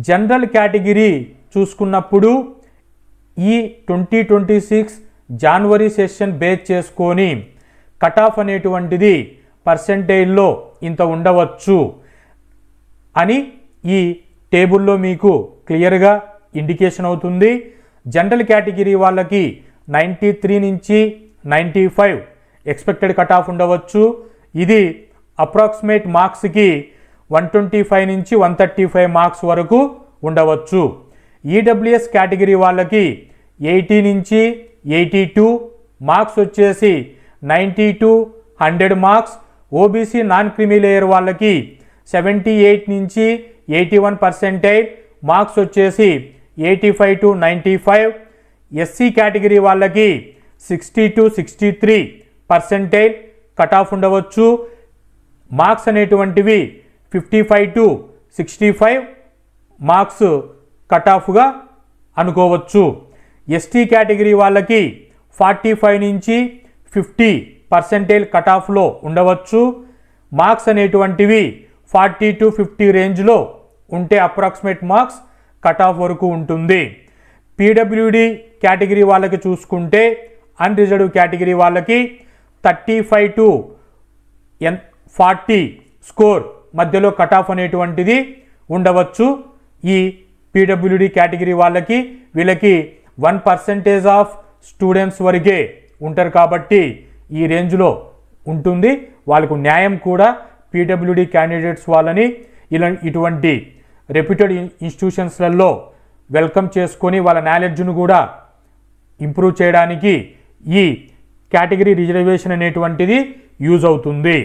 General category చూసుకున్నప్పుడు ఈ 2026 జనవరి session base చేసుకొని కట్ ఆఫ్ అనేటువంటిది పర్సెంటేజ్లో ఇంత ఉండవచ్చు అని ఈ టేబుల్లో మీకు క్లియర్గా ఇండికేషన్ అవుతుంది. జనరల్ కేటగిరీ వాళ్ళకి 93 నుంచి 95 ఎక్స్పెక్టెడ్ కట్ ఆఫ్ ఉండవచ్చు. ఇది అప్రాక్సిమేట్ మార్క్స్కి 125 నుంచి 135 మార్క్స్ వరకు ఉండవచ్చు. ఈడబ్ల్యూఎస్ కేటగిరీ వాళ్ళకి 80 నుంచి 82 మార్క్స్ వచ్చేసి 90 to 100 marks. OBC non creamy layer వాళ్ళకి 78 నుంచి 81% మార్క్స్ వచ్చేసి 85 to 95. ఎస్సీ కేటగిరీ వాళ్ళకి 60 to 63% కట్ ఆఫ్ ఉండవచ్చు. మార్క్స్ అనేటువంటివి 55 to 65 మార్క్స్ కట్ ఆఫ్గా అనుకోవచ్చు. ఎస్టీ కేటగిరీ వాళ్ళకి 45 నుంచి 50% కట్ ఆఫ్లో ఉండవచ్చు. మార్క్స్ అనేటువంటివి 40 to 50 రేంజ్లో ఉంటే అప్రాక్సిమేట్ మార్క్స్ కట్ ఆఫ్ వరకు ఉంటుంది. పీడబ్ల్యూడి కేటగిరీ వాళ్ళకి చూసుకుంటే అన్రిజర్వ్డ్ కేటగిరీ వాళ్ళకి 35 to 40 స్కోర్ మధ్యలో కట్ ఆఫ్ అనేటువంటిది ఉండవచ్చు. ఈ పీడబ్ల్యూడి కేటగిరీ వాళ్ళకి వీళ్ళకి 1% ఆఫ్ స్టూడెంట్స్ వరకే ఉంటారు కాబట్టి ఈ రేంజ్లో ఉంటుంది. వాళ్ళకు న్యాయం కూడా పీడబ్ల్యూడి క్యాండిడేట్స్ వాళ్ళని ఇటువంటి రెప్యూటెడ్ ఇన్స్టిట్యూషన్స్లలో వెల్కమ్ చేసుకొని వాళ్ళ నాలెడ్జ్ను కూడా ఇంప్రూవ్ చేయడానికి ఈ కేటగిరీ రిజర్వేషన్ అనేటువంటిది యూజ్ అవుతుంది.